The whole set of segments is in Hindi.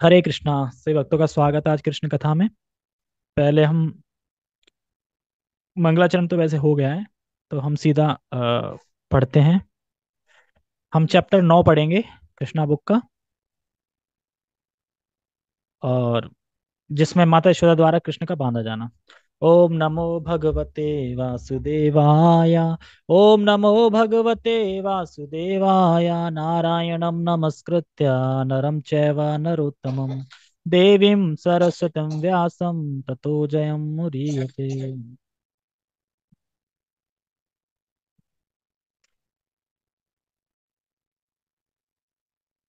हरे कृष्णा। सभी भक्तों का स्वागत है आज कृष्ण कथा में। पहले हम मंगलाचरण तो वैसे हो गया है, तो हम सीधा पढ़ते हैं। हम चैप्टर 9 पढ़ेंगे कृष्णा बुक का, और जिसमें माता यशोदा द्वारा कृष्ण का बांधा जाना। ओम नमो भगवते वासुदेवाय। ओम नमो भगवते वासुदेवाय। नारायणं नमस्कृत्य नरं चैव नरोत्तमं देवीं सरस्वतीं व्यासं ततो जयं मुदीयते।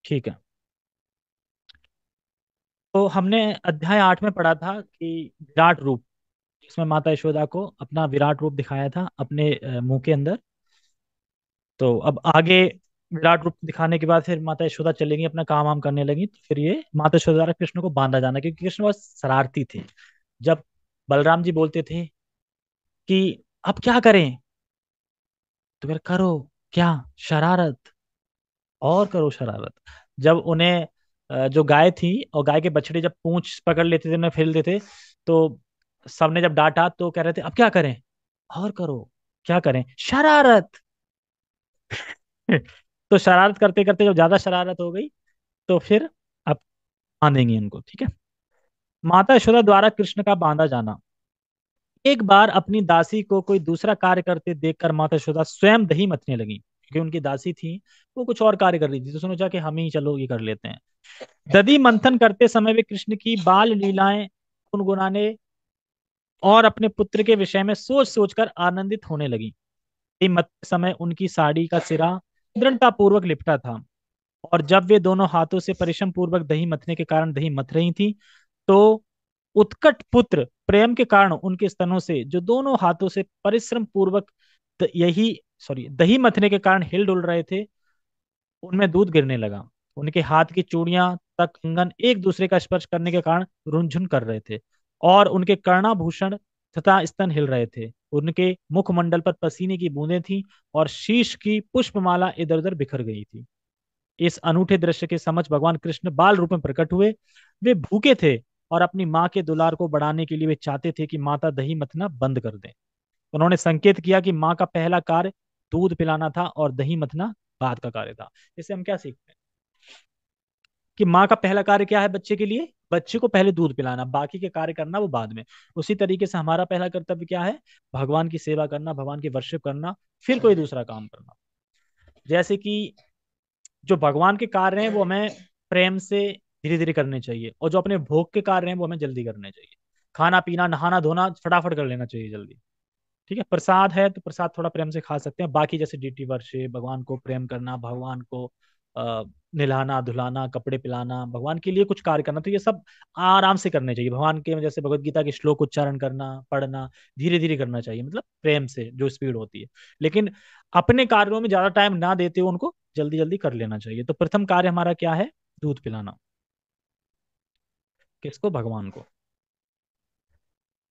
ठीक है। तो हमने अध्याय 8 में पढ़ा था कि विराट रूप, जिसमें माता यशोदा को अपना विराट रूप दिखाया था अपने मुंह के अंदर। तो अब आगे विराट रूप दिखाने के बाद फिर माता यशोदा चलेंगी, अपना काम वाम करने लगी, तो फिर ये माता यशोदा द्वारा कृष्ण को बांधा जाना, क्योंकि कृष्ण बहुत शरारती थे। जब बलराम जी बोलते थे कि अब क्या करें, तो फिर करो क्या, शरारत, और करो शरारत। जब उन्हें जो गाय थी और गाय के बछड़े जब पूंछ पकड़ लेते थे, उन्हें फेल देते, तो सबने जब डांटा तो कह रहे थे अब क्या करें, और करो, क्या करें, शरारत। तो शरारत करते करते जब ज्यादा शरारत हो गई, तो फिर अब बांधेंगे इनको, ठीक है। माता यशोदा द्वारा कृष्ण का बांधा जाना। एक बार अपनी दासी को कोई दूसरा कार्य करते देखकर माता यशोदा स्वयं दही मथने लगी, क्योंकि उनकी दासी थी, वो कुछ और कार्य कर रही थी, तो सोचा कि हम ही चलो ये कर लेते हैं। दधि मंथन करते समय वे कृष्ण की बाल लीलाएं गुनगुनाने और अपने पुत्र के विषय में सोच सोचकर आनंदित होने लगी। दही मथते समय उनकी साड़ी का सिरा दृढ़ता पूर्वक लिपटा था, और जब वे दोनों हाथों से परिश्रम पूर्वक दही मथने के कारण दही मथ रही थी, तो उत्कट पुत्र प्रेम के कारण उनके स्तनों से जो दोनों हाथों से परिश्रम पूर्वक यही दही मथने के कारण हिल डुल रहे थे, उनमें दूध गिरने लगा। उनके हाथ की चूड़ियां तक कंगन एक दूसरे का स्पर्श करने के कारण रुनझुन कर रहे थे, और उनके कर्णाभूषण तथा स्तन हिल रहे थे। उनके मुखमंडल पर पसीने की बूंदें थीं, और शीश की पुष्पमाला इधर उधर बिखर गई थी। इस अनूठे दृश्य के समक्ष भगवान कृष्ण बाल रूप में प्रकट हुए। वे भूखे थे, और अपनी माँ के दुलार को बढ़ाने के लिए वे चाहते थे कि माता दही मथना बंद कर दें। उन्होंने संकेत किया कि माँ का पहला कार्य दूध पिलाना था और दही मथना बाद का कार्य था। इससे हम क्या सीखते हैं कि माँ का पहला कार्य क्या है बच्चे के लिए, बच्चे को पहले दूध पिलाना, बाकी के कार्य करना वो बाद में। उसी तरीके से हमारा पहला कर्तव्य क्या है, भगवान की सेवा करना, भगवान की वर्शिप करना, फिर कोई दूसरा काम करना। जैसे कि जो भगवान के कार्य हैं वो हमें प्रेम से धीरे धीरे करने चाहिए, और जो अपने भोग के कार्य हैं वो हमें जल्दी करने चाहिए। खाना पीना नहाना धोना फटाफट कर लेना चाहिए जल्दी, ठीक है। प्रसाद है तो प्रसाद थोड़ा प्रेम से खा सकते हैं, बाकी जैसे डीटी वर्षे, भगवान को प्रेम करना, भगवान को आ, नहलाना धुलाना, कपड़े पिलाना, भगवान के लिए कुछ कार्य करना, तो ये सब आराम से करने चाहिए। भगवान के जैसे भगवत गीता के श्लोक उच्चारण करना, पढ़ना, धीरे धीरे करना चाहिए, मतलब प्रेम से जो स्पीड होती है। लेकिन अपने कार्यों में ज्यादा टाइम ना देते हुए उनको जल्दी जल्दी कर लेना चाहिए। तो प्रथम कार्य हमारा क्या है, दूध पिलाना। किसको, भगवान को।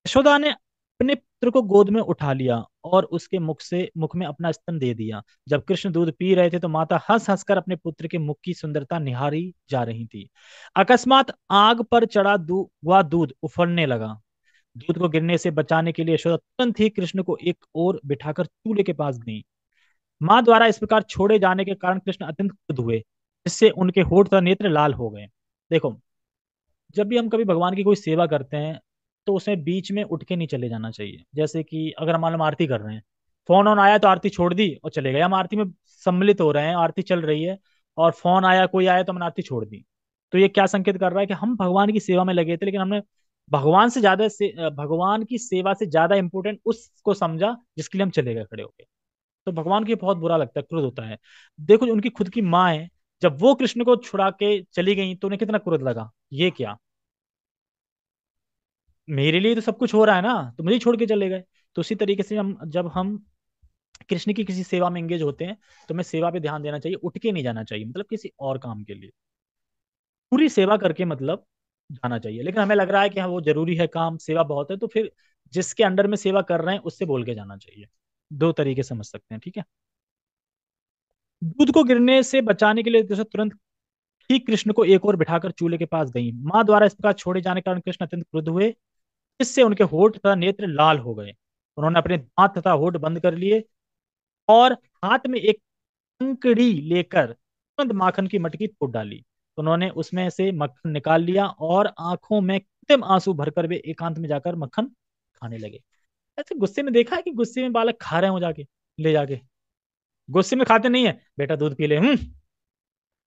यशोदा ने अपने पुत्र को गोद में उठा लिया और उसके मुख में अपना स्तन दे दिया। जब कृष्ण दूध पी रहे थे तो माता हंस हंसकर अपने पुत्र के मुख की सुंदरता निहारी जा रही थी। अकस्मात आग पर चढ़ा हुआ दूध उफलने लगा। दूध को गिरने से बचाने के लिए यशोदा तुरंत ही कृष्ण को एक ओर बिठाकर चूल्हे के पास गई। माँ द्वारा इस प्रकार छोड़े जाने के कारण कृष्ण अत्यंत क्रुद्ध हुए, जिससे उनके होठ तथा नेत्र लाल हो गए। देखो, जब भी हम कभी भगवान की कोई सेवा करते हैं, तो उसमें बीच में उठ के नहीं चले जाना चाहिए। जैसे कि अगर हम मान लो हम आरती कर रहे हैं, फोन ऑन आया तो आरती छोड़ दी और चले गए, हम आरती में सम्मिलित हो रहे हैं, आरती चल रही है, और फोन आया, कोई आया तो हमने आरती छोड़ दी। तो ये क्या संकेत कर रहा है कि हम भगवान की सेवा में लगे थे, लेकिन हमने भगवान की सेवा से ज्यादा इंपॉर्टेंट उसको समझा जिसके लिए हम चले गए खड़े होके। तो भगवान की बहुत बुरा लगता है, क्रोध होता है। देखो, उनकी खुद की माँ है, जब वो कृष्ण को छुड़ा के चली गई तो उन्हें कितना क्रोध लगा, ये क्या, मेरे लिए तो सब कुछ हो रहा है ना, तो मुझे ही छोड़ के चले गए। तो उसी तरीके से हम जब हम कृष्ण की किसी सेवा में एंगेज होते हैं, तो हमें सेवा पे ध्यान देना चाहिए, उठ के नहीं जाना चाहिए, मतलब किसी और काम के लिए पूरी सेवा करके मतलब जाना चाहिए। लेकिन हमें लग रहा है कि हाँ वो जरूरी है, काम सेवा बहुत है, तो फिर जिसके अंडर में सेवा कर रहे हैं उससे बोल के जाना चाहिए। दो तरीके समझ सकते हैं, ठीक है। दूध को गिरने से बचाने के लिए जैसे तुरंत ठीक कृष्ण को एक और बिठाकर चूल्हे के पास गई। माँ द्वारा इस प्रकार छोड़े जाने के कारण कृष्ण अत्यंत क्रुद्ध हुए, इससे उनके होठ तथा नेत्र लाल हो गए। उन्होंने अपने दांत तथा होठ बंद कर लिए और हाथ में एक कंकड़ी लेकर तुरंत माखन की मटकी तोड़ डाली। उन्होंने उसमें से मक्खन निकाल लिया और आंखों में कृत्रिम आंसू भरकर वे एकांत में जाकर मक्खन खाने लगे। ऐसे गुस्से में देखा है कि गुस्से में बालक खा रहे हो जाके, ले जाके। गुस्से में खाते नहीं है, बेटा दूध पी ले,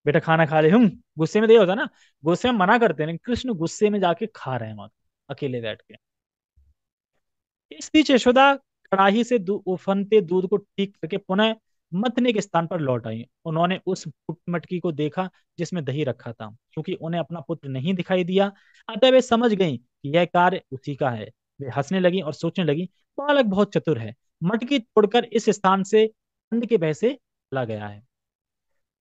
बेटा खाना खा ले, गुस्से में तो ये होता है ना, गुस्से में मना करते हैं, लेकिन कृष्ण गुस्से में जाके खा रहे हैं वहां अकेले बैठ के। इस बीच यशोदा कड़ाही से उफनते दूध को ठीक करके पुनः मथने के स्थान पर लौट आई। उन्होंने उस मटकी को देखा जिसमें दही रखा था, क्योंकि उन्हें अपना पुत्र नहीं दिखाई दिया, अतः वे समझ गईं कि यह कार्य उसी का है। वे हंसने लगी और सोचने लगी, बालक बहुत चतुर है, मटकी तोड़कर इस स्थान से अंध के भय से चला गया है।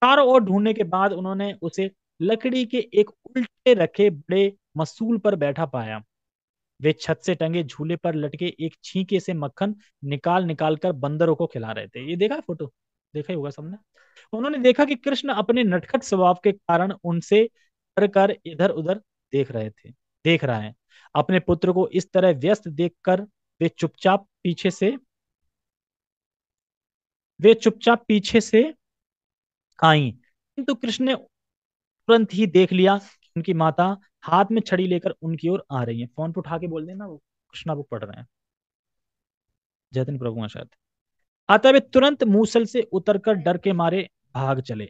चारों ओर ढूंढने के बाद उन्होंने उसे लकड़ी के एक उल्टे रखे बड़े मसूल पर बैठा पाया। वे छत से टंगे झूले पर लटके एक छींके से मक्खन निकाल निकाल कर बंदरों को खिला रहे थे। ये देखा है फोटो, देखा ही होगा सबने। उन्होंने देखा कि कृष्ण अपने नटखट स्वभाव के कारण उनसे कर कर इधर उधर देख रहा है। अपने पुत्र को इस तरह व्यस्त देखकर वे चुपचाप पीछे से आई, किंतु कृष्ण ने तुरंत ही देख लिया कि उनकी माता हाथ में छड़ी लेकर उनकी ओर आ रही है। फोन पे उठा के बोल देना, वो कृष्णा बुक पढ़ रहे हैं, चैतन्य प्रभु हैं शायद। अतः वे तुरंत मूसल से उतरकर डर के मारे भाग चले।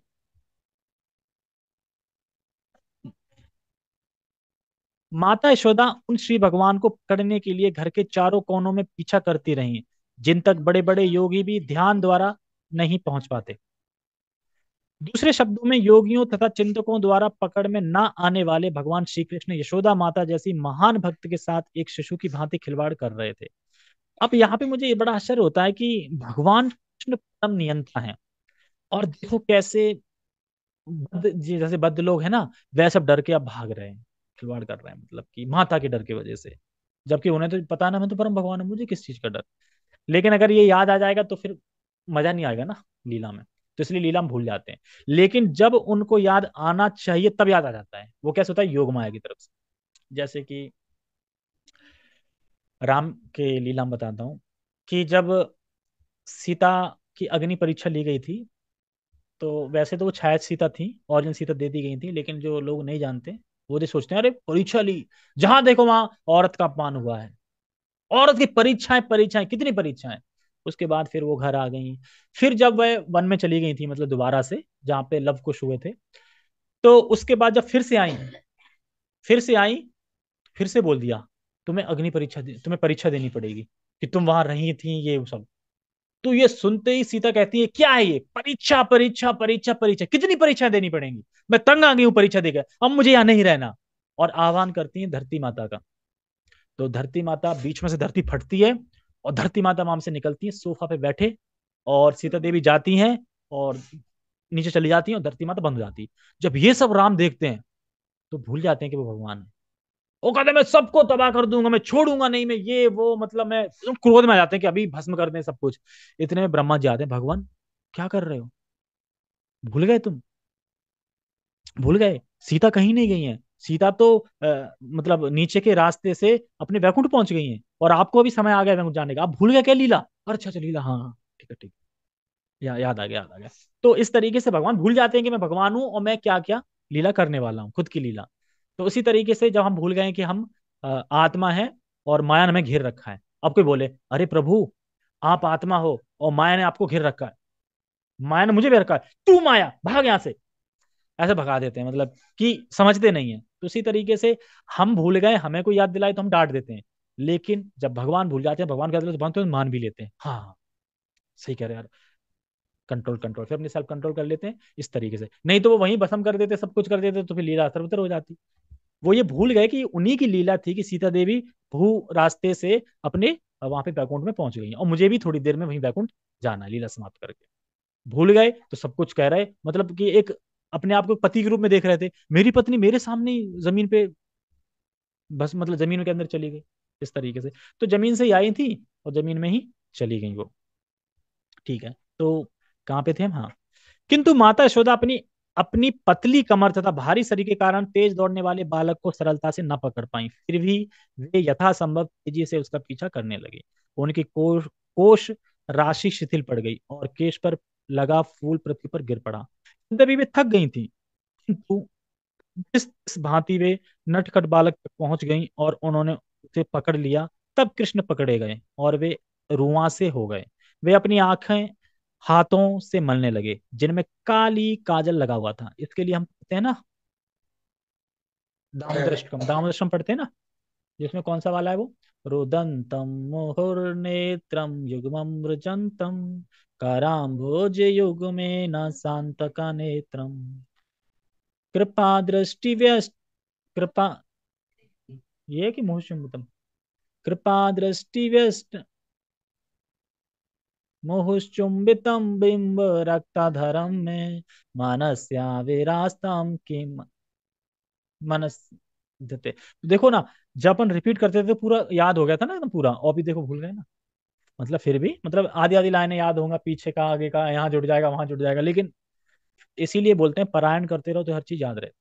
माता यशोदा उन श्री भगवान को पकड़ने के लिए घर के चारों कोनों में पीछा करती रहीं, जिन तक बड़े बड़े योगी भी ध्यान द्वारा नहीं पहुंच पाते। दूसरे शब्दों में, योगियों तथा चिंतकों द्वारा पकड़ में न आने वाले भगवान श्री कृष्ण यशोदा माता जैसी महान भक्त के साथ एक शिशु की भांति खिलवाड़ कर रहे थे। अब यहाँ पे मुझे ये बड़ा आश्चर्य होता है कि भगवान कृष्ण परम नियंता है, और देखो कैसे जैसे बद्ध लोग हैं ना, वह सब डर के अब भाग रहे हैं, खिलवाड़ कर रहे हैं, मतलब कि माता के डर की वजह से। जबकि उन्हें तो पता ना, मैं तो परम भगवान हूँ, मुझे किस चीज का डर। लेकिन अगर ये याद आ जाएगा तो फिर मजा नहीं आएगा ना लीला में, तो इसलिए लीला में भूल जाते हैं। लेकिन जब उनको याद आना चाहिए तब याद आ जाता है। वो कैसे होता है, योग माया की तरफ से। जैसे कि राम के लीला में बताता हूँ कि जब सीता की अग्नि परीक्षा ली गई थी, तो वैसे तो वो छाया सीता थी, ओरिजिनल सीता दे दी गई थी, लेकिन जो लोग नहीं जानते वो ये सोचते हैं, अरे परीक्षा ली, जहां देखो वहां औरत का अपमान हुआ है, औरत की परीक्षाएं परीक्षाएं कितनी परीक्षाएं। उसके बाद फिर वो घर आ गई। फिर जब वह वन में चली गई थी, मतलब दोबारा से जहाँ पे लव कुश हुए थे, तो उसके बाद जब फिर से आई, फिर से बोल दिया, तुम्हें परीक्षा देनी पड़ेगी कि तुम वहां रही थी, ये सब। तो ये सुनते ही सीता कहती है, क्या है ये, परीक्षा परीक्षा परीक्षा परीक्षा, कितनी परीक्षा देनी पड़ेंगी, मैं तंग आ गई हूँ परीक्षा देकर, अब मुझे यहाँ नहीं रहना। और आह्वान करती है धरती माता का। तो धरती माता, बीच में से धरती फटती है और धरती माता वहां से निकलती है सोफा पे बैठे, और सीता देवी जाती हैं और नीचे चली जाती हैं, और धरती माता बंद हो जाती है। जब ये सब राम देखते हैं तो भूल जाते हैं कि वो भगवान है। वो कहते हैं, मैं सबको तबाह कर दूंगा, मैं छोड़ूंगा नहीं, मैं ये वो, मतलब मैं क्रोध में आ जाते हैं कि अभी भस्म कर दें सब कुछ। इतने में ब्रह्मा जी आते हैं, भगवान क्या कर रहे हो, भूल गए तुम, भूल गए, सीता कहीं नहीं गई है। सीता तो मतलब नीचे के रास्ते से अपने वैकुंठ पहुंच गई हैं, और आपको भी समय आ गया वैकुंठ जाने का, आप भूल गए क्या लीला। अरे अच्छा अच्छा, लीला, हाँ हाँ, ठीक है ठीक है, याद आ गया, याद आ गया। तो इस तरीके से भगवान भूल जाते हैं कि मैं भगवान हूं और मैं क्या क्या लीला करने वाला हूँ, खुद की लीला। तो उसी तरीके से जब हम भूल गए कि हम आत्मा है और माया ने हमें घेर रखा है। अब कोई बोले, अरे प्रभु, आप आत्मा हो और माया ने आपको घेर रखा है, माया ने मुझे भी रखा है, तू माया भाग यहां से, ऐसे भगा देते हैं, मतलब कि समझते नहीं है। तो उसी तरीके से हम भूल गए, हमें कोई याद दिलाए तो हम डांट देते हैं। लेकिन जब भगवान भूल जाते हैं, भगवान कहते हैं, तो भगवान तो मान भी लेते हैं, हाँ हाँ, सही कह रहे हैं यार, कंट्रोल कंट्रोल, फिर अपने सेल्फ कंट्रोल कर लेते हैं इस तरीके से। नहीं तो वो वहीं भस्म कर देते, सब कुछ कर देते, तो फिर लीला सर्वतर हो जाती। वो ये भूल गए कि उन्हीं की लीला थी कि सीता देवी भू रास्ते से अपने वहां पे बैकुंठ में पहुंच गई हैं, और मुझे भी थोड़ी देर में वहीं बैकुंठ जाना है लीला समाप्त करके। भूल गए तो सब कुछ कह रहे, मतलब कि एक अपने आप को पति के रूप में देख रहे थे, मेरी पत्नी मेरे सामने ही जमीन पे, बस मतलब जमीन के अंदर चली गई, इस तरीके से। तो जमीन से ही आई थी और जमीन में ही चली गई वो। ठीक है, तो कहाँ पे थे हम, हाँ। किंतु माता यशोदा अपनी अपनी पतली कमर तथा भारी शरीर के कारण तेज दौड़ने वाले बालक को सरलता से न पकड़ पाई, फिर भी वे यथासंभव तेजी से उसका पीछा करने लगे। उनकी कोश राशि शिथिल पड़ गई और केश पर लगा फूल पृथ्वी पर गिर पड़ा। तभी वे थक गई थी, किंतु जिस भांति वे नटखट बालक तक पहुंच गईं और उन्होंने उसे पकड़ लिया, तब कृष्ण पकड़े गए और वे रुआंसे हो गए। वे अपनी आंखें हाथों से मलने लगे जिनमें काली काजल लगा हुआ था। इसके लिए हम पढ़ते हैं ना दामोदृष्टकम, दामोदृष्टकम पढ़ते हैं ना, जिसमें कौन सा वाला है वो, रुदंतम मुहुर्नेत्रम युग्मम मृजंतम कराम्भोज युग्मे न शांतका नेत्रम कृपा दृष्टि व्यस्त कृपा, ये है कि मुहुषुम्बितम, कृपा दृष्टि व्यस्त मुहुश्चुंबितम बिंब रक्ताधरम में मनस्या विरास्तम किम मनस देते। देखो ना, जब अपन रिपीट करते थे तो पूरा याद हो गया था ना एकदम पूरा, और भी देखो भूल गए ना। मतलब फिर भी मतलब आधी आधी लाइनें याद होगा, पीछे का आगे का, यहाँ जुड़ जाएगा वहां जुड़ जाएगा, लेकिन इसीलिए बोलते हैं पारायण करते रहो तो हर चीज याद रहे।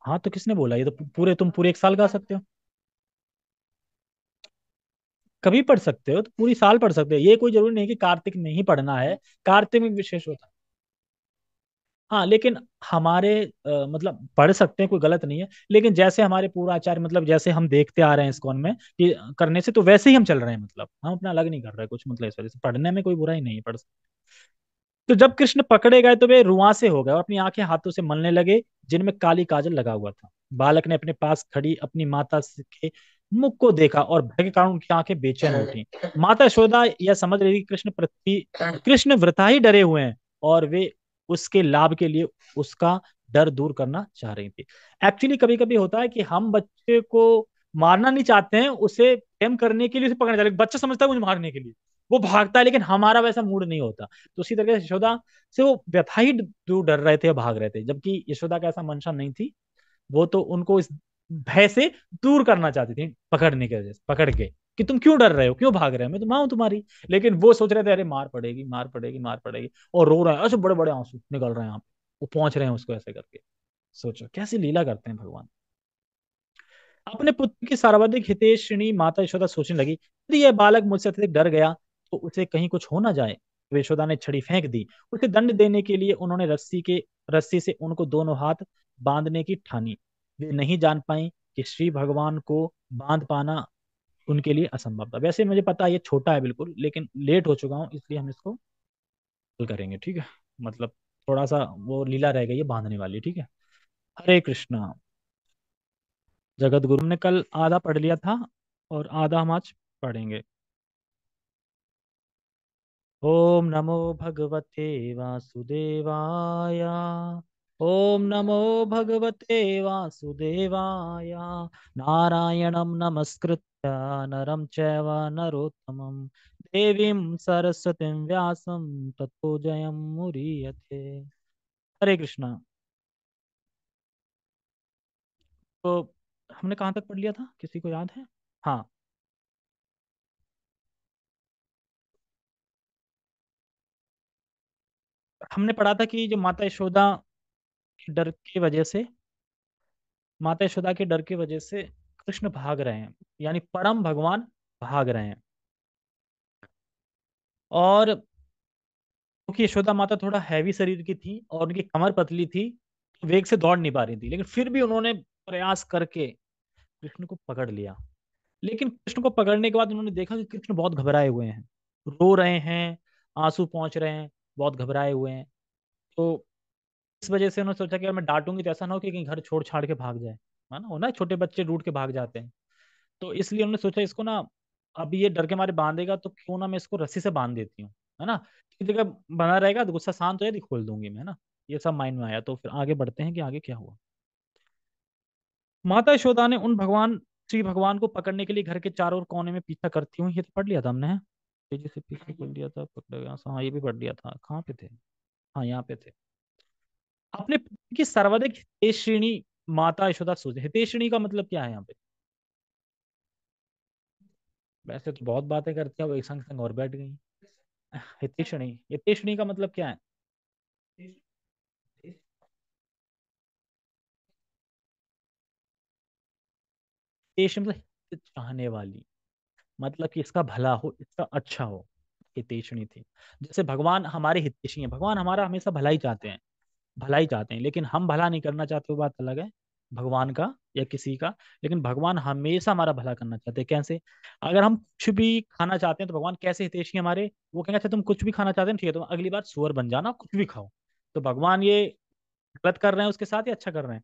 हाँ तो किसने बोला, ये तो पूरे तुम पूरे एक साल गा सकते हो। कभी पढ़ सकते हो तो पूरी साल पढ़ सकते हो, ये कोई जरूरी नहीं कि कार्तिक में ही पढ़ना है। कार्तिक में विशेष होता है। हाँ लेकिन हमारे मतलब पढ़ सकते हैं, कोई गलत नहीं है, लेकिन जैसे हमारे पूर्वाचार्य मतलब जैसे हम देखते आ रहे हैं इस्कॉन में कि करने से, तो वैसे ही हम चल रहे हैं, मतलब हम अपना अलग नहीं कर रहे कुछ, मतलब इस वजह से पढ़ने में कोई बुराई नहीं है, पढ़। तो जब कृष्ण पकड़े गए तो वे रुआंसे हो गए और अपनी आंखें हाथों से मलने लगे जिनमें काली काजल लगा हुआ था। बालक ने अपने पास खड़ी अपनी माता के मुख को देखा और भय के कारण उनकी आंखें बेचैन उठी। माता यशोदा यह समझ रही थी कि कृष्ण वृथा ही डरे हुए हैं और वे उसके लाभ के लिए उसका डर दूर करना चाह रही थी। एक्चुअली कभी कभी होता है कि हम बच्चे को मारना नहीं चाहते हैं, उसे प्रेम करने के लिए उसे पकड़ना चाहते हैं, बच्चा समझता है मुझे मारने के लिए, वो भागता है, लेकिन हमारा वैसा मूड नहीं होता। तो उसी तरह से यशोदा से वो व्यथा ही दूर डर रहे थे, भाग रहे थे, जबकि यशोदा का ऐसा मंशा नहीं थी। वो तो उनको इस भय से दूर करना चाहती थी, पकड़ने के वजह से, पकड़ के कि तुम क्यों डर रहे हो, क्यों भाग रहे हो, मैं तो माँ हूं तुम्हारी। लेकिन वो सोच रहे थे अरे मार पड़ेगी, मार पड़ेगी, मार पड़ेगी, और रो रहे हैं, ऐसे बड़े बड़े आंसू निकल रहे हैं यहाँ पे, वो पहुंच रहे हैं उसको ऐसे करके। सोचो कैसी लीला करते हैं भगवान। अपने पुत्र की सर्वाधिक हितैषिणी माता यशोदा सोचने लगी, यदि यह बालक मुझसे अत्यधिक डर गया तो उसे कहीं कुछ हो ना जाए। तो यशोदा ने छड़ी फेंक दी। उसे दंड देने के लिए उन्होंने रस्सी से उनको दोनों हाथ बांधने की ठानी। वे नहीं जान पाई कि श्री भगवान को बांध पाना उनके लिए असंभव था। वैसे मुझे पता है ये छोटा है बिल्कुल, लेकिन लेट हो चुका हूँ इसलिए हम इसको हल करेंगे, ठीक है। मतलब थोड़ा सा वो लीला रह गई है बांधने वाली, ठीक है। हरे कृष्णा। जगत गुरु ने कल आधा पढ़ लिया था और आधा हम आज पढ़ेंगे। ओम नमो भगवते वासुदेवाय। ओम नमो भगवते वासुदेवाय। नारायणं नमस्कृत्य नरं चैव नरोत्तमं देवीं सरस्वतीं व्यासं ततो जयं मुरीयते। हरे कृष्णा। तो हमने कहाँ तक पढ़ लिया था, किसी को याद है? हाँ, हमने पढ़ा था कि जो माता यशोदा के डर की वजह से, माता यशोदा के डर की वजह से कृष्ण भाग रहे हैं, यानी परम भगवान भाग रहे हैं। और क्योंकि यशोदा माता थोड़ा हैवी शरीर की थी और उनकी कमर पतली थी, तो वेग से दौड़ नहीं पा रही थी, लेकिन फिर भी उन्होंने प्रयास करके कृष्ण को पकड़ लिया। लेकिन कृष्ण को पकड़ने के बाद उन्होंने देखा कि कृष्ण बहुत घबराए हुए हैं, रो रहे हैं, आंसू पहुंच रहे हैं, बहुत घबराए हुए हैं। तो इस वजह से उन्होंने सोचा कि अगर मैं डांटूंगी तो ऐसा ना हो कि कहीं घर छोड़ छाड़ के भाग जाए, है ना, हो ना छोटे बच्चे रूठ के भाग जाते हैं। तो इसलिए उन्होंने सोचा इसको ना, अभी ये डर के मारे बांधेगा तो क्यों ना मैं इसको रस्सी से बांध देती हूँ, है ना, एक जगह बना रहेगा तो गुस्सा शांत हो जाएगी, खोल दूंगी मैं, है ना। ये सब माइंड में आया, तो फिर आगे बढ़ते हैं कि आगे क्या हुआ। माता यशोदा ने उन भगवान श्री भगवान को पकड़ने के लिए घर के चारों ओर कोने में पीछा करती हूँ, ये तो पढ़ लिया था हमने, तेजी से पीछे पढ़ लिया था, पकड़ गया, हाँ ये भी पढ़ लिया था, कहाँ पे थे, हाँ यहाँ पे थे। अपने पुत्र की सर्वाधिक हितैषिणी माता यशोदा सोचे, हितैषिणी का मतलब क्या है यहाँ पे? वैसे तो बहुत बातें करती है, वो एक संग संग और बैठ गई। हितेशणी, हितेशणी का मतलब क्या है? हितेश मतलब हित चाहने वाली, मतलब कि इसका भला हो, इसका अच्छा हो, हितेशणी थी। जैसे भगवान हमारे हितेशी हैं, भगवान हमारा हमेशा भला ही चाहते हैं, भला ही चाहते हैं, लेकिन हम भला नहीं करना चाहते, वो बात अलग है, भगवान का या किसी का। लेकिन भगवान हमेशा हमारा भला करना चाहते हैं। कैसे? अगर हम कुछ भी खाना चाहते हैं तो भगवान कैसे हितेशी हैं हमारे, वो कहेंगे अच्छा तुम कुछ भी खाना चाहते हैं, ठीक है, तुम अगली बार सुअर बन जाना, कुछ भी खाओ। तो भगवान ये गलत कर रहे हैं उसके साथ या अच्छा कर रहे हैं?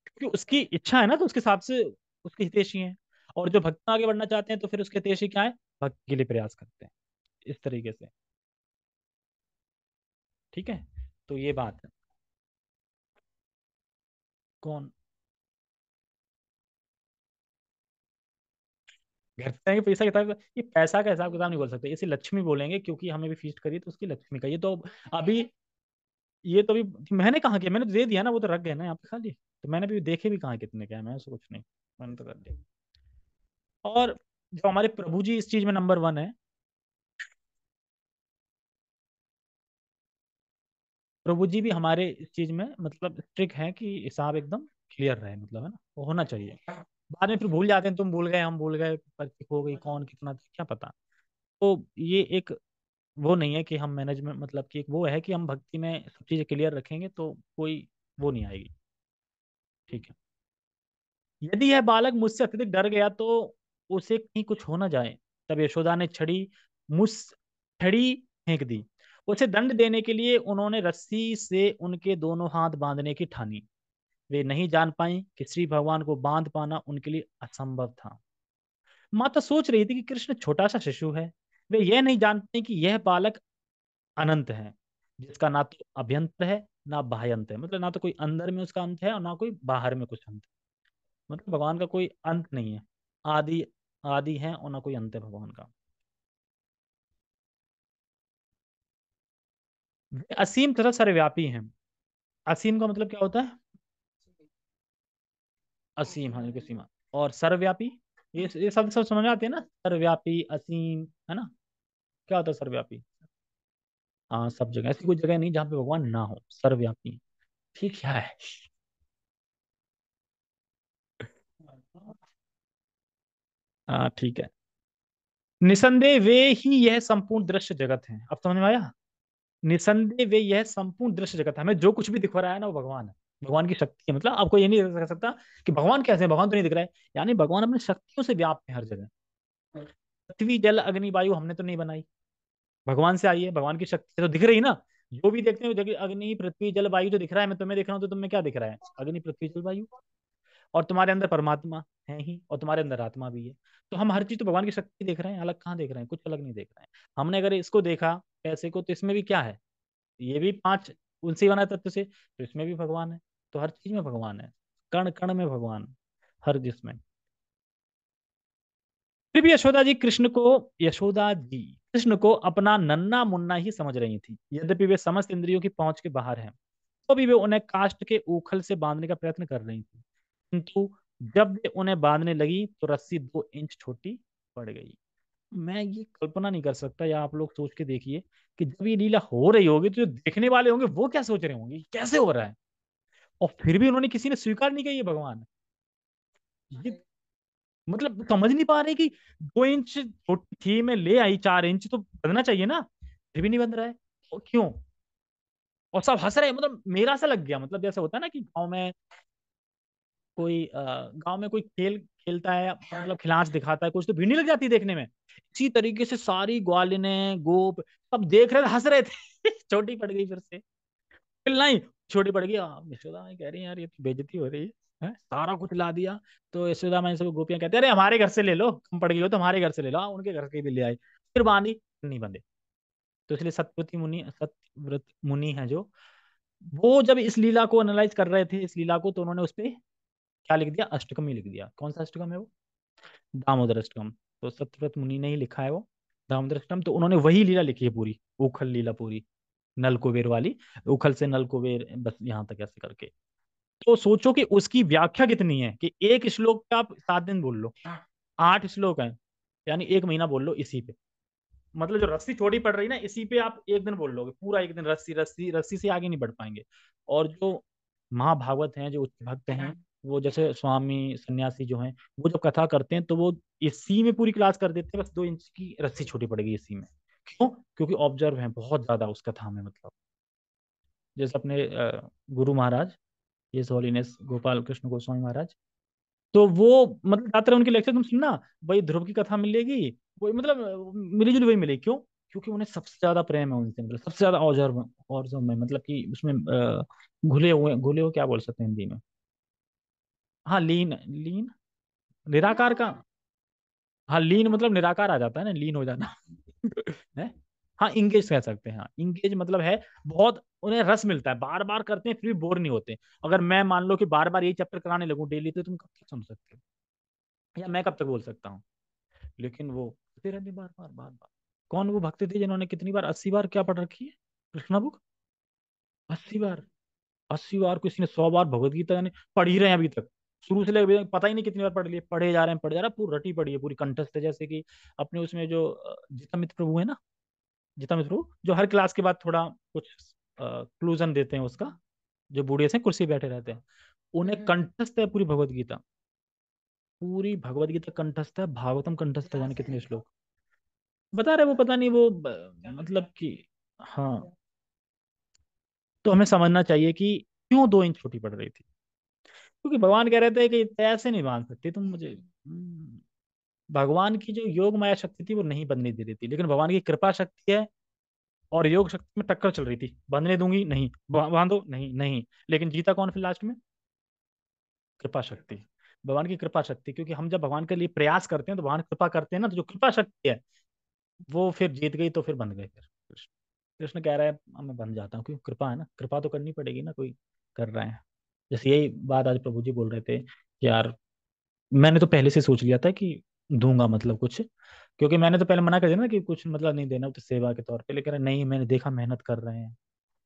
क्योंकि उसकी इच्छा है ना, तो उसके हिसाब से उसके हितेशी हैं। और जो भक्त में आगे बढ़ना चाहते हैं तो फिर उसके हितेशी क्या है, भक्त के लिए प्रयास करते हैं, इस तरीके से। ठीक है, तो ये बात है। कौन? घर से आएंगे पैसा किताब, ये पैसा का हिसाब किताब नहीं बोल सकते, इसे लक्ष्मी बोलेंगे, क्योंकि हमें भी फीस्ट करी तो उसकी लक्ष्मी का, ये तो अभी, ये तो अभी मैंने कहा कि मैंने तो दे दिया ना, वो तो रख गए ना यहाँ पे खाली, तो मैंने भी देखे भी कहाँ कितने क्या है, मैंने उसको कुछ नहीं, मैंने तो कर दिया। और जो हमारे प्रभु जी इस चीज में नंबर वन है, प्रभु जी भी हमारे इस चीज में मतलब स्ट्रिक्ट है कि हिसाब एकदम क्लियर रहे, मतलब है ना, वो होना चाहिए। बाद में फिर भूल जाते हैं, तुम भूल गए, हम भूल गए, पर्ची खो गई, कौन कितना था, क्या पता। तो ये एक वो नहीं है कि हम मैनेजमेंट, मतलब कि एक वो है कि हम भक्ति में सब चीजें क्लियर रखेंगे तो कोई वो नहीं आएगी। ठीक है। यदि यह बालक मुझसे अत्यधिक डर गया तो उसे कहीं कुछ हो ना जाए। तब यशोदा ने छड़ी फेंक दी। उसे दंड देने के लिए उन्होंने रस्सी से उनके दोनों हाथ बांधने की ठानी। वे नहीं जान पाई कि श्री भगवान को बांध पाना उनके लिए असंभव था। माता सोच रही थी कि कृष्ण छोटा सा शिशु है, वे यह नहीं जानते कि यह बालक अनंत है, जिसका ना तो अभ्यंतर है ना बाह्यंत है, मतलब ना तो कोई अंदर में उसका अंत है और ना कोई बाहर में कुछ अंत। मतलब भगवान का कोई अंत नहीं है, आदि, आदि है और ना कोई अंत है भगवान का। वे असीम तथा सर्वव्यापी हैं। असीम का मतलब क्या होता है? असीम, हाँ, की सीमा। और सर्वव्यापी, ये सब सब समझ में आते हैं ना, सर्वव्यापी, असीम, है ना। क्या होता है सर्वव्यापी? हाँ, सब जगह, ऐसी कोई जगह नहीं जहाँ पे भगवान ना हो, सर्वव्यापी। ठीक है। हाँ ठीक है। निसंदेह वे ही यह संपूर्ण दृश्य जगत है, अब समझ में आया? निसंदेह वे यह संपूर्ण दृश्य जगत है, हमें जो कुछ भी दिख रहा है ना वो भगवान है, भगवान की शक्ति है। मतलब आपको ये नहीं कह सकता कि भगवान कैसे है, भगवान तो नहीं दिख रहा है, यानी भगवान अपनी शक्तियों से व्याप्त है हर जगह। पृथ्वी जल अग्नि वायु हमने तो नहीं बनाई, भगवान से आई है, भगवान की शक्ति तो दिख रही ना। जो भी देखते हैं वो जगह अग्नि पृथ्वी जल वायु तो दिख रहा है, मैं तुम्हें देख रहा हूँ तो तुम्हें क्या दिख रहा है, अग्नि पृथ्वी जल वायु। और तुम्हारे अंदर परमात्मा है ही, और तुम्हारे अंदर आत्मा भी है। तो हम हर चीज तो भगवान की शक्ति देख रहे हैं, अलग कहाँ देख रहे हैं, कुछ अलग नहीं देख रहे हैं। हमने अगर इसको देखा पैसे को, तो इसमें भी क्या है, ये भी पांच उनसे ही बना है तत्व से, तो इसमें भी भगवान है। तो हर चीज में भगवान है, कण कण में भगवान, हर जिसमें। फिर भी यशोदा जी कृष्ण को अपना नन्ना मुन्ना ही समझ रही थी, यद्यपि वे समस्त इंद्रियों की पहुंच के बाहर हैं। तो भी वे उन्हें काष्ठ के उखल से बांधने का प्रयत्न कर रही थी, किंतु जब वे उन्हें बांधने लगी तो रस्सी 2 इंच छोटी पड़ गई। मैं ये कल्पना नहीं कर सकता, या आप लोग सोच के देखिए कि जब ये लीला हो रही होगी तो जो देखने वाले होंगे वो क्या सोच रहे होंगे, कैसे हो रहा है। और फिर भी उन्होंने, किसी ने स्वीकार नहीं किया ये भगवान है। ये मतलब समझ नहीं पा रहे कि 2 इंच छोटी थी, मैं ले आई 4 इंच, तो बंधना चाहिए ना, फिर भी नहीं बंध रहा है। और क्यों? और सब हंस रहे हैं, मतलब मेरा सा लग गया, मतलब जैसे होता है ना कि गांव में कोई खेल खेलता है, मतलब खिलांच दिखाता है कुछ, तो भीड़ नहीं लग जाती है देखने में। इसी तरीके से सारी ग्वालिनें गोप सब देख रहे थे, हंस रहे थे। छोटी पड़ गई फिर से, फिर नहीं, छोटी पड़ गई। यशोदा माई कह रही है यार ये तो बेइज्जती हो रही है, सारा कुछ ला दिया। तो यशोदा माई सब गोपियां कहते हैं अरे हमारे घर से ले लो, कम पड़ गई हो तो हमारे घर से ले लो। उनके घर के भी ले आई, फिर बांधी, नहीं बंधे। तो इसलिए सत्यव्रत मुनि है जो, वो जब इस लीला को एनालाइज कर रहे थे, इस लीला को, तो उन्होंने उस पे क्या लिख दिया, अष्टकम ही लिख दिया। कौन सा अष्टकम है वो? दामोदर अष्टकम। तो सत्यव्रत मुनि ने ही लिखा है वो दामोदर अष्टकम, तो उन्होंने वही लीला लिखी है पूरी, उखल लीला पूरी, नल कुबेर वाली, उखल से नल कुबेर, बस यहाँ तक ऐसे करके। तो सोचो कि उसकी व्याख्या कितनी है, कि एक श्लोक पे आप 7 दिन बोल लो, 8 श्लोक हैं, यानी 1 महीना बोल लो इसी पे। मतलब जो रस्सी छोटी पड़ रही ना, इसी पे आप एक दिन बोल लोगे, पूरा एक दिन रस्सी रस्सी रस्सी से आगे नहीं बढ़ पाएंगे। और जो महाभागवत हैं, जो उच्च भक्त हैं, वो जैसे स्वामी सन्यासी जो हैं, वो जब कथा करते हैं तो वो इसी में पूरी क्लास कर देते हैं, बस 2 इंच की रस्सी छोटी पड़ेगी इसी में। क्यों? क्योंकि ऑब्जर्व है बहुत ज्यादा उस कथा में, मतलब जैसे अपने गुरु महाराज, ये होलीनेस गोपाल कृष्ण गोस्वामी महाराज, तो वो मतलब जाते रहे उनके लेक्चर, तुम सुनना, भाई ध्रुव की कथा मिलेगी, वो मतलब मिली जुली वही मिलेगी। क्यों? क्योंकि उन्हें सबसे ज्यादा प्रेम है उनसे, मतलब सबसे ज्यादा और जो में मतलब कि उसमें घुले हुए क्या बोल सकते हैं हिंदी में? हाँ, लीन लीन, निराकार का। हाँ, लीन मतलब निराकार आ जाता है ना, लीन हो जाना। है। हाँ, इंगेज कह सकते हैं, हाँ इंगेज मतलब है बहुत, उन्हें रस मिलता है, बार बार करते हैं फिर भी बोर नहीं होते। अगर मैं मान लो कि बार बार यही चैप्टर कराने लगूं डेली, तो तुम कब तक सुन सकते हो, या मैं कब तक बोल सकता हूँ? लेकिन वो करते रहते बार बार बार बार। कौन वो भक्त थे जिन्होंने कितनी बार, 80 बार क्या पढ़ रखी है कृष्णा बुक? 80 बार। 80 बार, किसी ने 100 बार भगवत गीता, यानी पढ़ ही रहे हैं अभी तक, शुरू से लेकर अभी तक, पता ही नहीं कितनी बार पढ़ लिए, पढ़े जा रहे हैं पढ़े जा रहे हैं, पूरी रटी पड़ी है, पूरी कंठस्थ है। जैसे कि अपने उसमें जो जीता मित्र प्रभु है ना, जीता मित्र प्रभु जो हर क्लास के बाद थोड़ा कुछ क्लूजन देते हैं उसका, जो बूढ़े से कुर्सी बैठे रहते हैं, उन्हें कंठस्थ है पूरी भगवत गीता। पूरी भगवत गीता कंठस्थ है, भागवतम कंठस्थ है, जाने कितने श्लोक बता रहे वो, पता नहीं वो मतलब कि, हाँ। तो हमें समझना चाहिए कि क्यों 2 इंच छोटी पड़ रही थी। क्योंकि भगवान कह रहे थे कि ऐसे नहीं बांध सकती तुम मुझे। भगवान की जो योग माया शक्ति थी वो नहीं बनने दे रही थी, लेकिन भगवान की कृपा शक्ति है, और योग शक्ति में टक्कर चल रही थी, बंधने दूंगी नहीं, बांधो नहीं नहीं, लेकिन जीता कौन फिर लास्ट में? कृपा शक्ति। भगवान की कृपा शक्ति, क्योंकि हम जब भगवान के लिए प्रयास करते हैं तो भगवान कृपा करते हैं ना, तो जो कृपा शक्ति है वो फिर जीत गई, तो फिर बंध गए फिर कृष्ण। कृष्ण कह रहा है "अब मैं बन जाता हूँ, क्योंकि कृपा है ना, कृपा तो करनी पड़ेगी ना, कोई कर रहा है। जैसे यही बात आज प्रभु जी बोल रहे थे कि यार, मैंने तो पहले से सोच लिया था कि दूंगा मतलब कुछ, क्योंकि मैंने तो पहले मना कर दिया ना कि कुछ मतलब नहीं देना, तो सेवा के तौर पे, लेकिन नहीं, मैंने देखा मेहनत कर रहे हैं,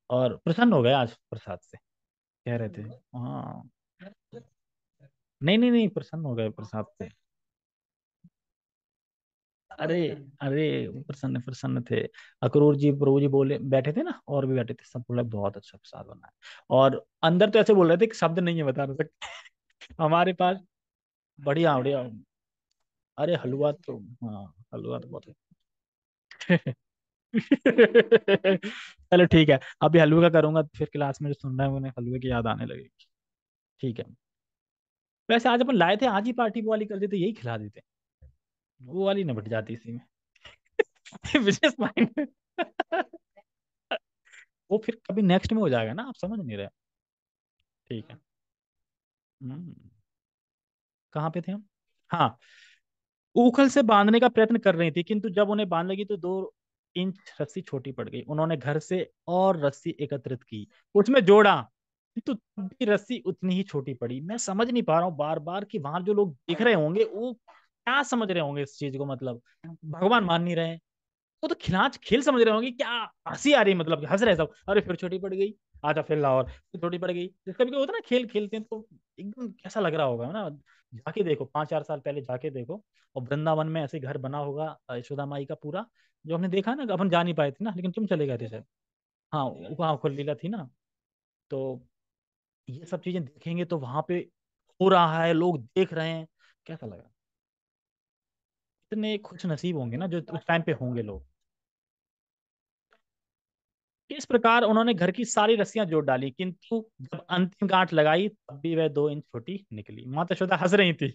और प्रसन्न हो गए आज प्रसाद से, कह रहे थे। हाँ, नहीं नहीं नहीं, प्रसन्न हो गए प्रसाद से। अरे, अरे प्रसन्न प्रसन्न थे। अक्रूर जी प्रभु जी बोले, बैठे थे ना, और भी बैठे थे, सब बोले बहुत अच्छा प्रसाद बना है। और अंदर तो ऐसे बोल रहे थे कि शब्द नहीं है बता नहीं सकते हमारे पास। बढ़िया बढ़िया। अरे हलवा तो, हाँ हलवा तो बहुत चलो ठीक है, अभी हलवे का करूंगा, फिर क्लास में जो सुन रहा है उन्हें हलवे की याद आने लगेगी। ठीक है। वैसे आज अपन लाए थे, आज ही पार्टी वो वाली कर देते, यही खिला देते, वो वाली निपट जाती इसी में। Business mind. वो फिर कभी नेक्स्ट में हो जाएगा ना, आप समझ नहीं रहे। ठीक है। हम्म। कहाँ पे थे हम? हाँ, उखल से बांधने का प्रयत्न कर रही थी, किंतु जब उन्हें बांध लगी तो 2 इंच रस्सी छोटी पड़ गई। उन्होंने घर से और रस्सी एकत्रित की, उसमें जोड़ा, किंतु तब भी रस्सी उतनी ही छोटी पड़ी। मैं समझ नहीं पा रहा हूँ बार बार कि वहां जो लोग देख रहे होंगे वो क्या समझ रहे होंगे इस चीज को, मतलब भगवान मान नहीं रहे हैं, वो तो खिलाच खेल समझ रहे होंगे, क्या हंसी आ रही है, मतलब कि हंस रहे सब, अरे फिर छोटी पड़ गई, आजा फिर लाओ, और फिर छोटी पड़ गई। कभी कभी होता है ना, खेल खेलते हैं तो एकदम कैसा लग रहा होगा ना, जाके देखो 5-4 साल पहले जाके देखो, और वृंदावन में ऐसे घर बना होगा यशोदा माई का पूरा, जो हमने देखा ना, अपन जा नहीं पाए थे ना, लेकिन तुम चले गए थे शायद। हाँ, वहाँ खुल लीला थी ना, तो ये सब चीजें देखेंगे तो वहां पे हो रहा है, लोग देख रहे हैं, कैसा लगा? इतने खुश नसीब होंगे ना जो उस टाइम पे होंगे लोग। इस प्रकार उन्होंने घर की सारी रस्सियां जोड़ डाली, किंतु जब अंतिम गांठ लगाई तब भी वह 2 इंच छोटी निकली। माता यशोदा हंस रही थी,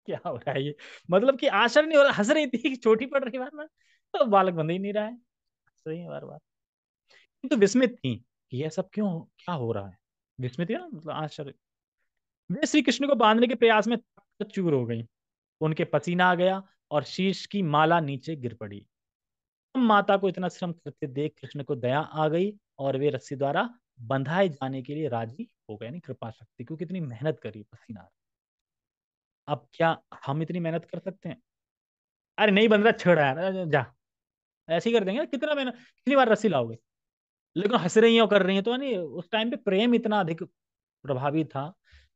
क्या हो रहा है ये, मतलब कि आश्चर्य नहीं हो रहा, हंस रही थी कि छोटी पड़ रही बार बार, तो बालक बंद ही नहीं रहा है, हंस रही है बार बार। किंतु विस्मित थी कि यह सब क्यों, क्या हो रहा है, विस्मित है ना, मतलब आश्चर्य। वे श्री कृष्ण को बांधने के प्रयास में चूर हो गई, उनके पसीना आ गया, और शीश की माला नीचे गिर पड़ी। माता को इतना श्रम करते देख कृष्ण को दया आ गई, और वे रस्सी द्वारा बंधाए जाने के लिए राजी हो गए। नहीं, कृपा शक्ति, क्योंकि इतनी मेहनत करी, पसीना। अब क्या हम इतनी मेहनत कर सकते हैं? अरे नहीं बंध रहा, छड़ यार, जा, ऐसे ही कर देंगे ना, कितना मेहनत, कितनी बार रस्सी लाओगे? लेकिन हंस रही हैं और कर रही हैं, तो नहीं, उस टाइम पे प्रेम इतना अधिक प्रभावी था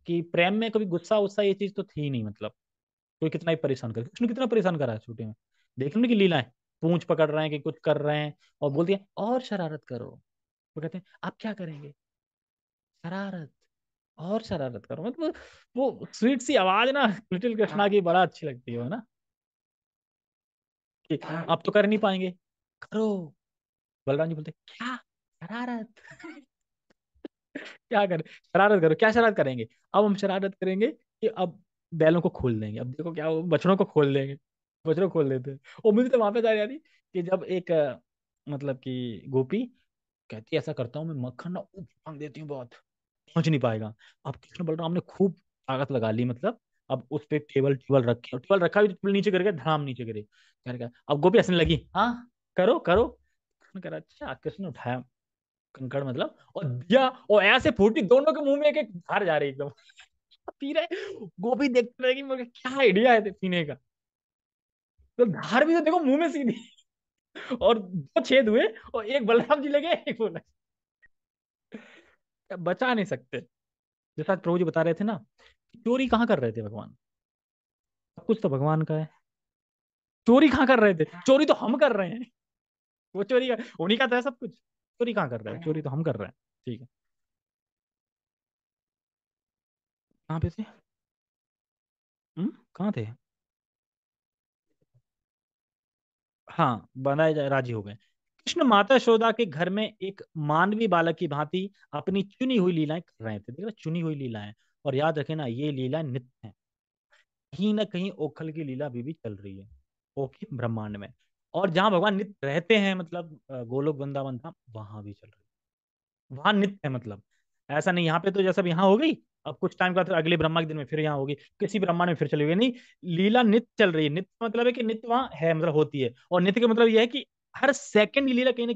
कि प्रेम में कभी गुस्सा उस्सा ये चीज तो थी नहीं, मतलब कोई कितना ही परेशान करे, कृष्ण कितना परेशान करा है छोटे में। देख लो ना कि लीलाएं, पूंछ पकड़ रहे हैं कि कुछ कर रहे हैं, और बोलती है और शरारत करो। वो कहते हैं आप क्या करेंगे, शरारत, और शरारत करो। मतलब वो स्वीट सी आवाज ना लिटिल कृष्णा की बड़ा अच्छी लगती है ना, कि आप तो कर नहीं पाएंगे, करो। बलराम जी बोलते क्या, शरारत। क्या करें, शरारत करो, क्या शरारत करेंगे, अब हम शरारत करेंगे कि अब बैलों को खोल देंगे, अब देखो क्या बछड़ों को खोल देंगे। बछड़ों को खोल देते हैं। और मुझे तो वापस आ याद कि जब एक मतलब कि गोपी कहती है ऐसा करता हूँ मैं, मक्खन ना ऊप मांग देती हूँ बहुत, पहुंच नहीं पाएगा। अब कृष्ण बलराम ने खूब ताकत लगा ली, मतलब अब उस पे टेबल टेबल रखे, और टेबल रखा भी तो टेबल नीचे गिर गया, धड़ाम नीचे गिरे। कहने का अब गोपी हंसने लगी, हाँ करो करो। कृष्ण कह रहा अच्छा, कृष्ण ने उठाया कंकड़ मतलब, और दिया, और ऐसे फूटी दोनों के मुंह में एक एक धार जा रही एकदम। पी रहे, गोपी देखते रहेगी मगर क्या आइडिया है पीने का। तो धार भी तो देखो मुंह में सीधी, और दो छेद हुए, और एक बलराम जी लगे, एक बोला, बचा नहीं सकते। जैसा आज प्रभु जी बता रहे थे ना, चोरी कहाँ कर रहे थे भगवान, सब कुछ तो भगवान का है। चोरी कहाँ कर रहे थे, चोरी तो हम कर रहे हैं। वो चोरी का उन्हीं का तो है सब कुछ, चोरी कहाँ कर रहे हैं, चोरी तो हम कर रहे हैं। ठीक है, कहाँ पे थे, कहाँ थे। हाँ, बनाए राजी हो गए। कृष्ण माता यशोदा के घर में एक मानवी बालक की भांति अपनी चुनी हुई लीलाएं कर रहे थे, देख रहे हो? चुनी हुई लीलाएं। और याद रखे ना, ये लीलाएं नित्य हैं। कहीं ना कहीं ओखल की लीला अभी भी चल रही है, ओके, ब्रह्मांड में। और जहां भगवान नित्य रहते हैं, मतलब गोलोक वृंदावन धाम, वहां भी चल रही है, वहां नित्य है। मतलब ऐसा नहीं यहाँ पे तो जैसा यहाँ हो गई, अब कुछ टाइम का तो अगले ब्रह्मा के दिन में फिर यहाँ होगी, किसी ब्रह्मांड में फिर चली गई, नहीं। लीला नित्य चल रही है। नित्य मतलब है कि नित्य वहां है, मतलब होती है। और नित्य का मतलब यह है कि हर सेकंड लीला कहीं ना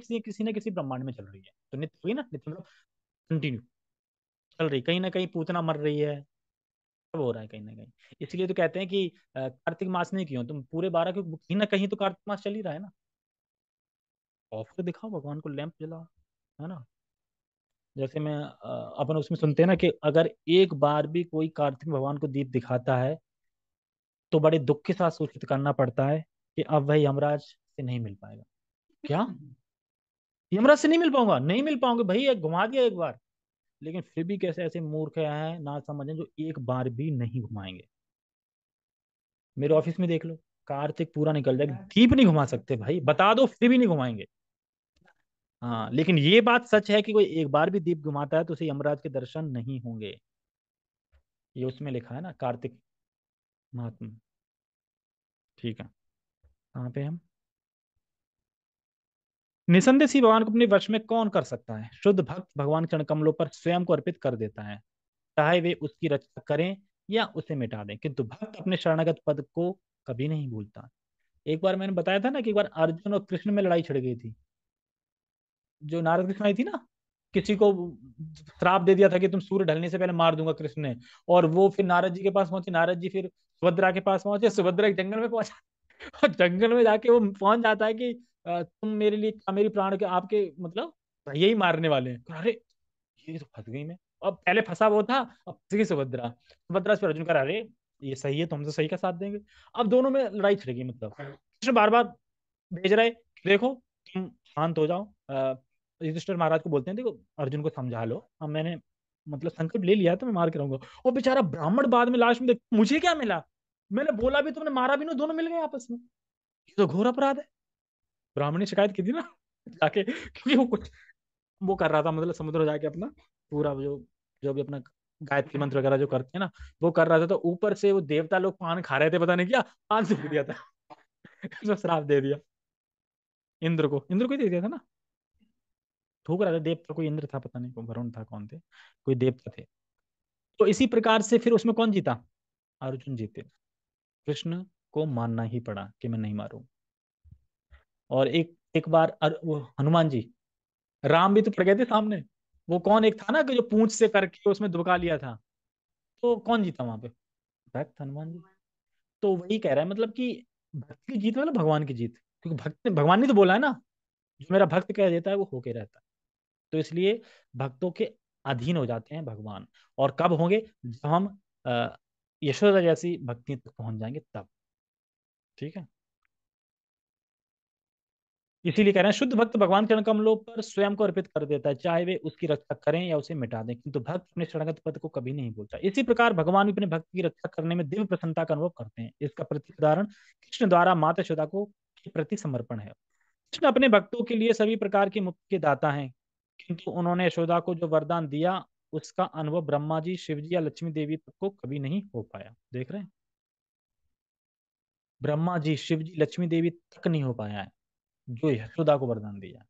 किसी ब्रह्मांड में चल रही है। तो नित्य हुई ना, नित्य मतलब कंटिन्यू चल रही, कहीं ना कहीं पूतना मर रही है, सब हो रहा है कहीं ना कहीं। इसलिए तो कहते हैं कि कार्तिक मास नहीं क्यों तुम पूरे 12, क्यों कहीं ना कहीं तो कार्तिक मास चल ही रहा है ना। ऑफर दिखाओ भगवान को, लैंप जलाओ, है ना। जैसे मैं अपन उसमें सुनते हैं ना कि अगर एक बार भी कोई कार्तिक भगवान को दीप दिखाता है, तो बड़े दुख के साथ सूचित करना पड़ता है कि अब वह यमराज से नहीं मिल पाएगा। क्या, यमराज से नहीं मिल पाऊंगा, नहीं मिल पाऊंगे भाई, एक घुमा दिया एक बार। लेकिन फिर भी कैसे ऐसे मूर्ख हैं ना समझें जो एक बार भी नहीं घुमाएंगे। मेरे ऑफिस में देख लो, कार्तिक पूरा निकल जाए, दीप नहीं घुमा सकते भाई, बता दो फिर भी नहीं घुमाएंगे। हाँ, लेकिन ये बात सच है कि कोई एक बार भी दीप घुमाता है तो उसे यमराज के दर्शन नहीं होंगे। ये उसमें लिखा है ना, कार्तिक महात्मा। ठीक है, कहाँ पे हम। निसंदेह सी भगवान को अपने वश में कौन कर सकता है। शुद्ध भक्त भगवान के चरण कमलों पर स्वयं को अर्पित कर देता है, चाहे वे उसकी रक्षा करें या उसे मिटा दें, किंतु भक्त अपने शरणागत पद को कभी नहीं भूलता। एक बार मैंने बताया था ना कि एक बार अर्जुन और कृष्ण में लड़ाई छिड़ गई थी, जो नारद की सुनाई थी ना, किसी को श्राप दे दिया था कि तुम सूर्य ढलने से पहले मार दूंगा कृष्ण ने। और वो फिर नारद जी के पास पहुंचे, नारद जी फिर सुभद्रा के पास पहुंचे, सुभद्रा एक जंगल में पहुंचा। और जंगल में जाके वो पहुंच जाता है कि तुम मेरे लिए क्या, मेरी प्राण के आपके मतलब यही मारने वाले हैं। अरे ये तो फंस गई मैं। अब पहले फंसा वो था, अब फंस गई सुभद्रा। सुभद्रा से अर्जुन कह अरे ये सही है, तो हमसे सही का साथ देंगे। अब दोनों में लड़ाई छिड़ेगी, मतलब कृष्ण बार बार भेज रहे, देखो तुम शांत हो जाओ। युधिष्ठिर महाराज को बोलते हैं देखो अर्जुन को समझा लो, अब मैंने मतलब संकल्प ले लिया है तो मैं मार के रहूंगा। और बेचारा ब्राह्मण बाद में लास्ट में देख, मुझे क्या मिला, मैंने बोला भी, तुमने मारा भी नहीं, दोनों मिल गए आपस में। ये तो घोर अपराध है। ब्राह्मण ने शिकायत की थी ना जाके, क्योंकि वो कुछ वो कर रहा था, मतलब समुद्र में जाके अपना पूरा जो जो भी अपना गायत्री मंत्र वगैरह जो करते हैं ना, वो कर रहा था। तो ऊपर से वो देवता लोग पान खा रहे थे, पता नहीं क्या पान सूख दिया था। उसमें श्राप दे दिया। इंद्र को ही दे दिया था ना, थूक रहा था देवता, कोई इंद्र था पता नहीं, कौन वरुण था, कौन थे, कोई देवता थे। तो इसी प्रकार से फिर उसमें कौन जीता, अर्जुन जीते। कृष्ण को मानना ही पड़ा कि मैं नहीं मारूं। और एक एक बार वो हनुमान जी, राम भी तो पड़ गए थे सामने। वो कौन एक था ना कि जो पूंछ से करके उसमें दुबका लिया था, तो कौन जीता वहां पे, भक्त हनुमान जी। तो वही कह रहा है मतलब कि भक्त की जीत मतलब भगवान की जीत, क्योंकि भगवान ने तो बोला है ना, जो मेरा भक्त कह देता है वो होके रहता है। तो इसलिए भक्तों के अधीन हो जाते हैं भगवान। और कब होंगे, जब हम यशोदा जैसी भक्ति तक पहुंच जाएंगे तब। ठीक है। इसीलिए कह रहे हैं शुद्ध भक्त भगवान के चरण कमलों पर स्वयं को अर्पित कर देता है, चाहे वे उसकी रक्षा करें या उसे मिटा दें, किंतु भक्त अपने शरणगत पद को कभी नहीं भूलता। इसी प्रकार भगवान भी अपने भक्त की रक्षा करने में दिव्य प्रसन्नता का अनुभव करते हैं। इसका प्रति उदाहरण कृष्ण द्वारा माता यशोदा को के प्रति समर्पण है। कृष्ण अपने भक्तों के लिए सभी प्रकार की मुक्ति के दाता हैं, किंतु उन्होंने यशोदा को जो वरदान दिया उसका अनुभव ब्रह्मा जी, शिव जी या लक्ष्मी देवी तक को कभी नहीं हो पाया। देख रहे हैं, ब्रह्मा जी, शिव जी, लक्ष्मी देवी तक नहीं हो पाया है जो यशोदा को वरदान दिया।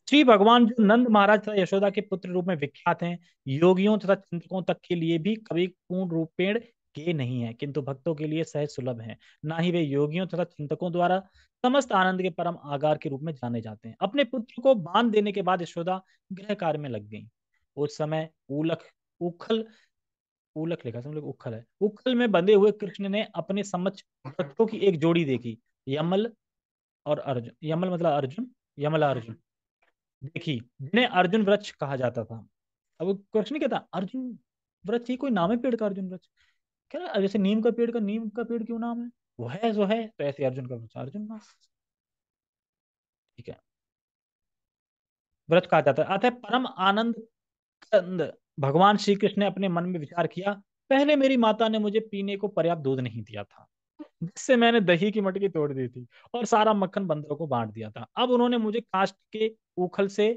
श्री भगवान जो नंद महाराज तथा यशोदा के पुत्र रूप में विख्यात हैं, योगियों तथा चिंतकों तक के लिए भी कभी पूर्ण रूपेण के नहीं है, किंतु भक्तों के लिए सहज सुलभ है। ना ही वे योगियों तथा चिंतकों द्वारा समस्त आनंद के परम आगार के रूप में जाने जाते हैं। अपने पुत्र को बांध देने के बाद यशोदा गृह कार्य में लग गई। उस समय उलख उखल उलख लिखा समझ लो, उखल है, उखल में बंधे हुए कृष्ण ने अपने समक्ष भक्तों की एक जोड़ी देखी, यमल और अर्जुन। यमल मतलब अर्जुन, यमला अर्जुन देखी, जिन्हें अर्जुन वृक्ष कहा जाता था। अब वो क्वेश्चन क्या था, अर्जुन वृक्ष ये कोई नाम है पेड़ का, अर्जुन वृक्ष? कह रहा जैसे नीम का पेड़ का नीम का पेड़ क्यों नाम है, वो है जो है, तो ऐसे अर्जुन का वृक्ष अर्जुन नाम। ठीक है, वृक्ष कहा जाता है। अतः परम आनंद कंद भगवान श्री कृष्ण ने अपने मन में विचार किया, पहले मेरी माता ने मुझे पीने को पर्याप्त दूध नहीं दिया था, जिससे मैंने दही की मटकी तोड़ दी थी और सारा मक्खन बंदरों को बांट दिया था। अब उन्होंने मुझे काष्ठ के उखल से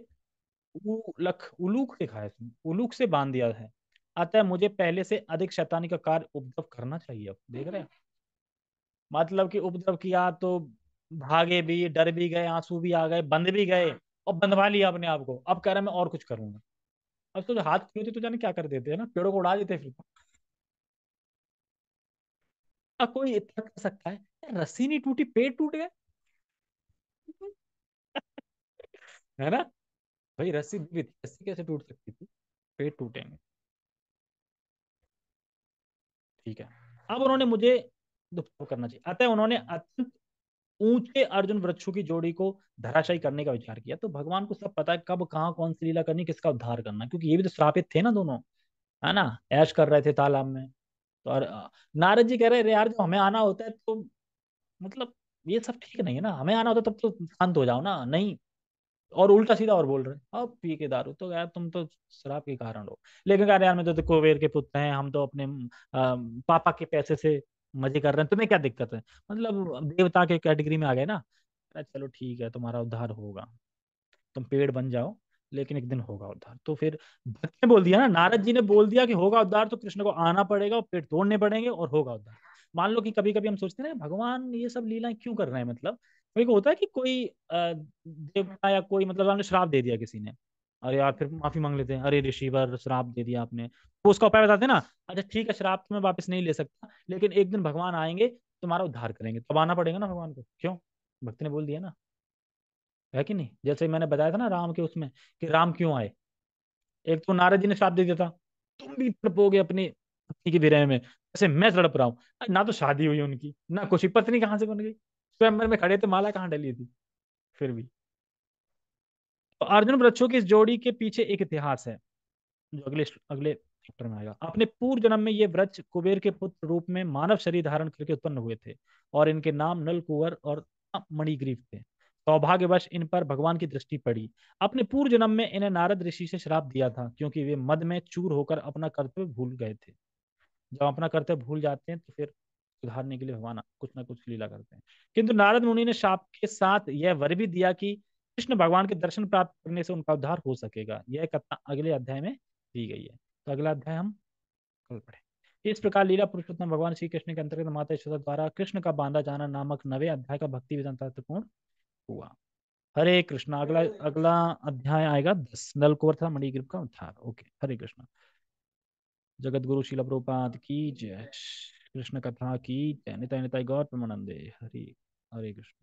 उलूक लिखा है इसमें, उलूक से बांध दिया है। अतः मुझे पहले से अधिक शैतानी का कार्य उपद्रव करना चाहिए। अब देख रहे हैं, मतलब कि उपद्रव किया तो भागे भी, डर भी गए, आंसू भी आ गए, बंद भी गए, और बंधवा लिया अपने आप को। अब कह रहा मैं और कुछ करूंगा। अब तो जो हाथ खुले थे तो जाने क्या कर देते हैं ना, पेड़ों को उड़ा देते फिर तो। अब कोई इतना कर सकता है यार, रस्सी नहीं टूटी पेड़ टूट गए। है ना, भाई रस्सी भी थी, रस्सी कैसे टूट सकती थी, पेड़ टूटेंगे। ठीक है, अब उन्होंने मुझे दुख करना चाहिए, अतः उन्होंने अत्यंत ऊंचे अर्जुन वृक्षों की जोड़ी को धराशायी करने का विचार किया। तो भगवान को सब पता है कब कहाँ कौन सी लीला करनी, किसका उद्धार करना है, क्योंकि ये भी तो श्रापित थे ना दोनों, है ना, ऐश कर रहे थे तालाब में। तो और नारद जी कह रहे यार जब हमें आना होता है तो मतलब ये सब ठीक नहीं है ना, हमें आना होता है तब तो शांत हो जाओ ना, नहीं। और उल्टा सीधा और बोल रहे हैं अब पी के दारू, तो यार तुम तो शराब के कारण हो। लेकिन यार यार मैं तो कुबेर के पुत्र हैं, हम तो अपने पापा के पैसे से मजे कर रहे हैं, तुम्हें क्या दिक्कत है, मतलब देवता के कैटेगरी में आ गए ना। अरे चलो ठीक है, तुम्हारा उद्धार होगा, तुम पेड़ बन जाओ, लेकिन एक दिन होगा उद्धार। तो फिर भक्त ने बोल दिया ना, नारद जी ने बोल दिया कि होगा उद्धार, तो कृष्ण को आना पड़ेगा और पेड़ तोड़ने पड़ेंगे और होगा उद्धार। मान लो कि कभी कभी हम सोचते हैं ना भगवान ये सब लीलाएं क्यों कर रहे हैं, मतलब कभी को होता है कि कोई देवता या कोई, मतलब हमने श्राप दे दिया किसी ने, अरे यार फिर माफी मांग लेते हैं, अरे ऋषिवर श्राप दे दिया आपने, तो उसका उपाय बताते हैं ना, अच्छा ठीक है श्राप तो मैं वापस नहीं ले सकता, लेकिन एक दिन भगवान आएंगे तुम्हारा उद्धार करेंगे, तब आना पड़ेगा ना भगवान को, क्यों, भक्त ने बोल दिया ना, है कि नहीं। जैसे मैंने बताया था ना राम के उसमें, कि राम क्यों आए, एक तो नारद जी ने श्राप दे दिया था, तुम भी तड़पोगे अपनी पत्नी के विरह में, जैसे मैं तड़प रहा हूँ, ना तो शादी हुई उनकी ना कुछ, पत्नी कहाँ से बन गई, स्वयंवर में खड़े थे, माला कहाँ डली थी, फिर भी। तो अर्जुन वृक्षों की इस जोड़ी के पीछे एक इतिहास है, जो अगले अगले चैप्टर में आएगा। अपने पूर्व जन्म में ये वृक्ष कुबेर के पुत्र रूप में मानव शरीर धारण करके उत्पन्न हुए थे, और इनके नाम नल, कुंवर और मणिग्रीव थे। सौभाग्यवश इन पर भगवान की दृष्टि पड़ी। अपने पूर्व जन्म में इन्हें नारद ऋषि से श्राप दिया था, क्योंकि वे मद में चूर होकर अपना कर्तव्य भूल गए थे। जब अपना कर्तव्य भूल जाते हैं तो फिर सुधारने के लिए भगवान कुछ ना कुछ लीला करते हैं। किंतु नारद मुनि ने शाप के साथ यह वर भी दिया कि कृष्ण भगवान के दर्शन प्राप्त करने से उनका उद्धार हो सकेगा। यह कथा अगले अध्याय में दी गई है, तो अगला अध्याय हम कल पढ़ें। इस प्रकार लीला पुरुषोत्तम भगवान श्री कृष्ण के अंतर्गत माता यशोदा द्वारा कृष्ण का बांधा जाना नामक नवे अध्याय का भक्ति वेदांत पूर्ण हुआ। हरे कृष्ण। अगला अगला अध्याय आएगा 10, नलकुवर था मणिग्रीव का उद्धार। ओके, हरे कृष्ण। जगत गुरु शिल प्रभुपाद की जय, कृष्ण कथा की जय, निताय निताय गौर प्रेमानंदे, हरि हरे कृष्ण।